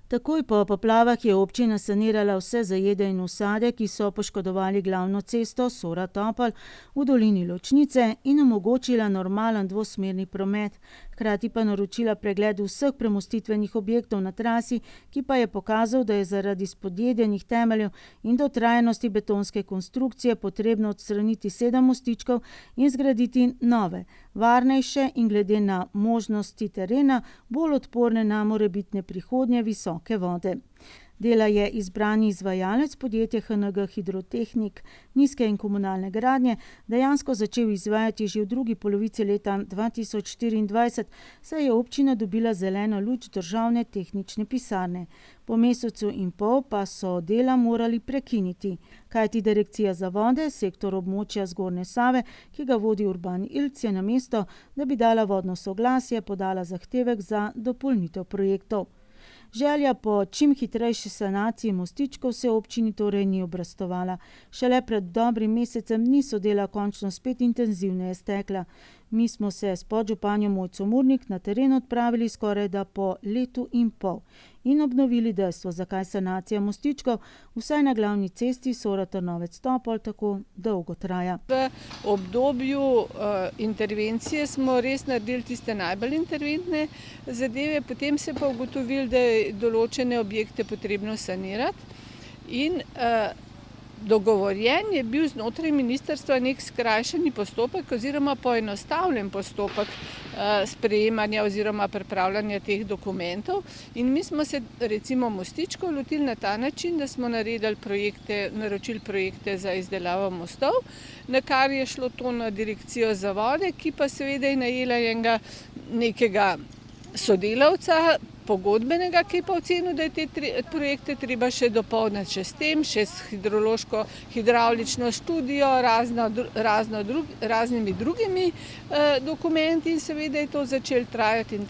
Takoj po poplavah je občina sanirala vse zajede in usade, ki so poškodovali glavno cesto Sora-Topolj v dolini Ločnice in omogočila normalen dvosmerni promet. Hkrati pa naročila pregled vseh premostitvenih objektov na trasi, ki pa je pokazal, da je zaradi spodjedenih temeljev in dotrajanosti betonske konstrukcije potrebno odstraniti 7 mostičkov in zgraditi nove, varnejše in glede na možnosti terena bolj odporne na morebitne prihodnje visoke vode. Dela je izbrani izvajalec podjetje HNG Hidrotehnik nizke in komunalne gradnje dejansko začel izvajati že v drugi polovici leta 2024, saj je občina dobila zeleno luč državne tehnične pisarne. Po mesecu in pol pa so dela morali prekiniti, kajti direkcija za vode, sektor območja Zgornje Save, ki ga vodi Urban Ilc, je namesto, da bi dala vodno soglasje, podala zahtevek za dopolnitev projektov. Želja po čim hitrejši sanaciji mostičkov se občini torej ni obrestovala. Šele pred dobrim mesecem dni so dela končno spet intenzivneje stekla. Mi smo se s podžupanjo Mojco Murnik na teren odpravili skorajda po letu in pol in obnovili dejstvo, zakaj sanacija mostičkov vsaj na glavni cesti Sora-Trnovec-Topolj tako dolgo traja. V obdobju intervencije smo res naredili tiste najbolj interventne zadeve, potem se pa ugotovili, da je določene objekte potrebno sanirati in dogovorjen je bil znotraj ministrstva nek skrajšani postopek oziroma poenostavljen postopek sprejemanja oziroma pripravljanja teh dokumentov. In mi smo se recimo mostičkov lotili na ta način, da smo naročili projekte za izdelavo mostov, na kar je šlo to na direkcijo za vode, ki pa seveda je najela nekega sodelavca, pogodbenega, ki pa ocenil, da je te projekte treba še dopolniti še s tem, še s hidravlično študijo, raznimi drugimi dokumenti in seveda je to začelo trajati.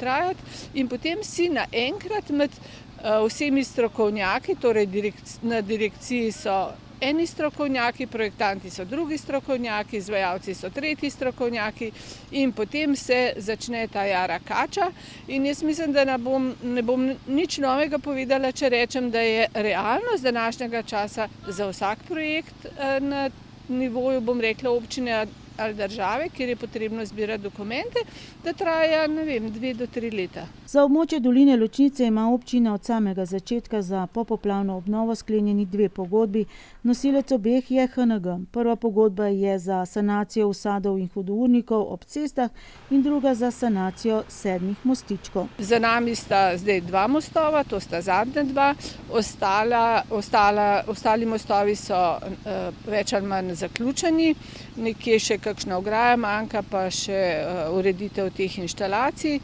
In potem si naenkrat med vsemi strokovnjaki, torej na direkciji so eni strokovnjaki, projektanti so drugi strokovnjaki, izvajalci so tretji strokovnjaki in potem se začne ta jara kača. In jaz mislim, da ne bom nič novega povedala, če rečem, da je realnost današnjega časa za vsak projekt na nivoju, bom rekla, občine ali države, kjer je potrebno zbirati dokumente, da traja, 2 do 3 leta. Za območje doline Ločnice ima občina od samega začetka za popoplavno obnovo sklenjeni 2 pogodbi. Nosilec obeh je HNG. Prva pogodba je za sanacijo usadov in hudournikov ob cestah in druga za sanacijo 7 mostičkov. Za nami sta zdaj 2 mostova, to sta zadnja 2. Ostali mostovi so več ali manj zaključeni, nekje še kakšna ograja manjka, pa še ureditev teh inštalacij.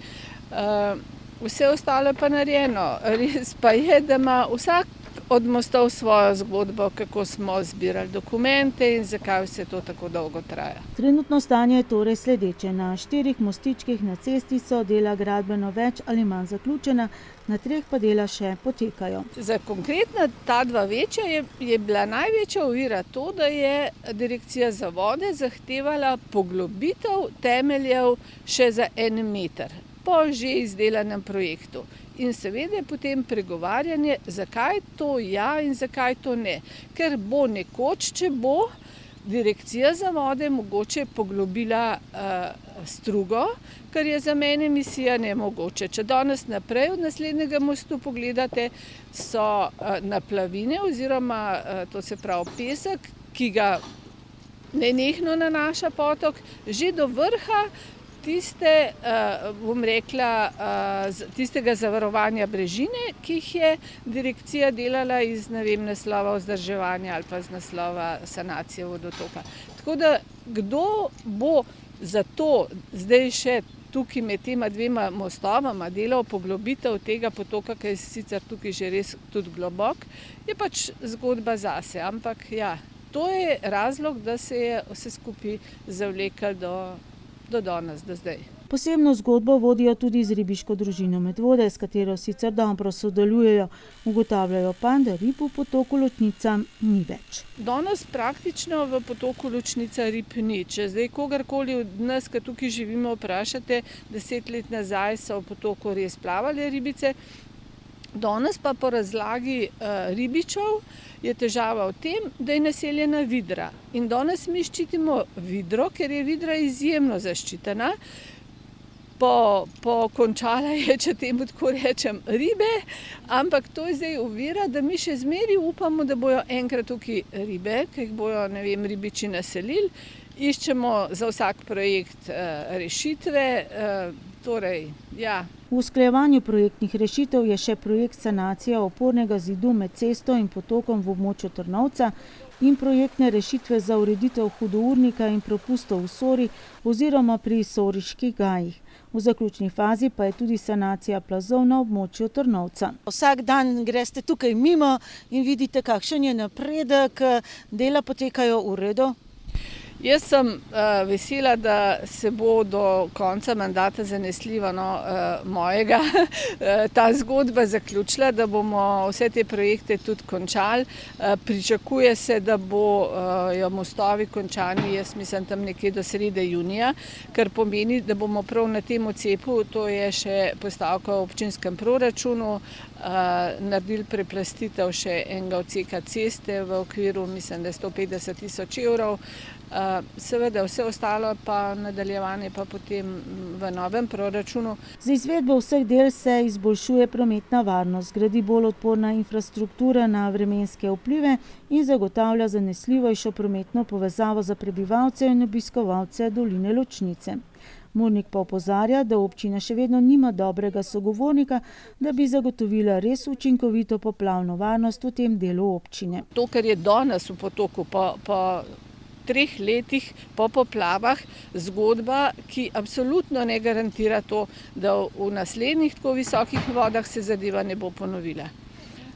Vse ostalo pa narejeno. Res pa je, da ima vsak od mostov svojo zgodbo, kako smo zbirali dokumente in zakaj vse to tako dolgo traja. Trenutno stanje je torej sledeče. Na 4 mostičkih na cesti so dela gradbeno več ali manj zaključena, na 3 pa dela še potekajo. Za konkretno ta 2 večja je bila največja ovira to, da je direkcija za vode zahtevala poglobitev temeljev še za 1 meter po že izdelanem projektu. In seveda je potem pregovarjanje, zakaj to ja in zakaj to ne. Ker bo nekoč, če bo direkcija za vode mogoče poglobila strugo, kar je za mene misija nemogoče. Če danes naprej od naslednjega mostu pogledate, so naplavine oziroma to se pravi pesek, ki ga nenehno nanaša potok, že do vrha tistega zavarovanja brežine, ki jih je direkcija delala iz naslova vzdrževanja ali pa z naslova sanacije vodotoka. Tako da kdo bo za to zdaj še tukaj med tema 2 mostovama delal poglobitev tega potoka, ki je sicer tukaj že res tudi globok, je pač zgodba zase. Ampak ja, to je razlog, da se je vse skupaj zavleklo do danes, do zdaj. Posebno zgodbo vodijo tudi z ribiško družino Medvode, s katero sicer dobro sodelujejo, ugotavljajo pa, da rib v potoku Ločnica ni več. Danes praktično v potoku Ločnica rib ni. Če zdaj kogarkoli od nas, ki tukaj živimo, vprašate, 10 let nazaj so v potoku res plavale ribice, Danes pa po razlagi ribičev je težava v tem, da je naseljena vidra. In danes mi ščitimo vidro, ker je vidra izjemno zaščitena. Pokončala je, če temu tako rečem, ribe, ampak to je zdaj ovira, da mi še zmeraj upamo, da bojo enkrat tukaj ribe, ki jih bojo, ribiči naselili. Iščemo za vsak projekt rešitve, V usklajevanju projektnih rešitev je še projekt sanacije opornega zidu med cesto in potokom v območju Trnovca in projektne rešitve za ureditev hudournika in propustov v Sori oziroma pri Soriških gajih. V zaključni fazi pa je tudi sanacija plazov na območju Trnovca. Vsak dan greste tukaj mimo in vidite, kakšen je napredek, dela potekajo v redu. Jaz sem vesela, da se bo do konca mandata zanesljiva mojega ta zgodba zaključila, da bomo vse te projekte tudi končali. Pričakuje se, da bojo mostovi končani, jaz mislim, tam nekje do srede junija, kar pomeni, da bomo prav na tem odcepu, to je še postavka v občinskem proračunu, naredili preplastitev še enega odseka ceste v okviru, mislim, da 150 000 evrov. Seveda vse ostalo pa nadaljevanje pa potem v novem proračunu. Z izvedbo vseh del se izboljšuje prometna varnost, gradi bolj odporna infrastruktura na vremenske vplive in zagotavlja zanesljivejšo prometno povezavo za prebivalce in obiskovalce doline Ločnice. Murnik pa opozarja, da občina še vedno nima dobrega sogovornika, da bi zagotovila res učinkovito poplavno varnost v tem delu občine. To, kar je danes v Potoku po 3 letih po poplavah, zgodba, ki absolutno ne garantira to, da v naslednjih tako visokih vodah se zadeva ne bo ponovila.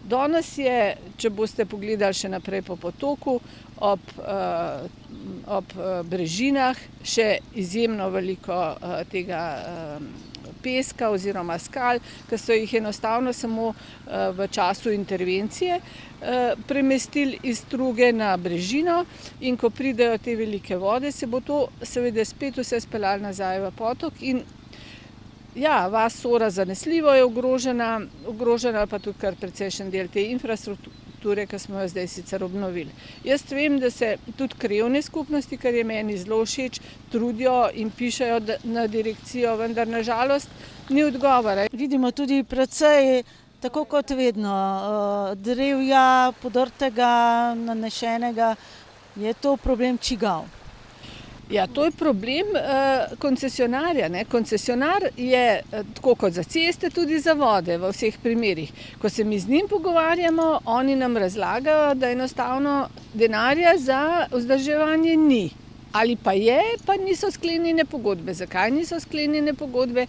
Danes je, če boste pogledali še naprej po Potoku, ob brežinah še izjemno veliko tega peska oziroma skal, ki so jih enostavno samo v času intervencije premestili iz struge na brežino, in ko pridejo te velike vode, se bo to seveda spet vse speljalo nazaj v potok in vas Sora zanesljivo je ogrožena pa tudi kar precejšen del te infrastrukture, ki smo jo zdaj sicer obnovili. Jaz vem, da se tudi krajevne skupnosti, kar je meni zelo všeč, trudijo in pišejo na direkcijo, vendar na žalost ni odgovora. Vidimo tudi precej, tako kot vedno, drevja, podrtega, nanešenega. Je to problem čigav? Ja, to je problem koncesionarja. Koncesionar je, tako kot za ceste, tudi za vode v vseh primerih. Ko se mi z njim pogovarjamo, oni nam razlagajo, da enostavno denarja za vzdrževanje ni. Ali pa je, pa niso sklenjene pogodbe. Zakaj niso sklenjene pogodbe,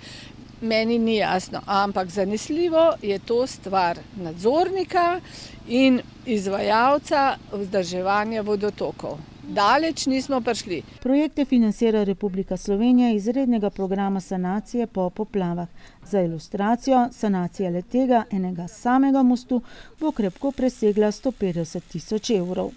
meni ni jasno. Ampak zanesljivo je to stvar nadzornika in izvajalca vzdrževanja vodotokov. Daleč nismo prišli. Projekte financira Republika Slovenija iz rednega programa sanacije po poplavah. Za ilustracijo, sanacija le-tega enega samega mostu bo krepko presegla 150 000 evrov.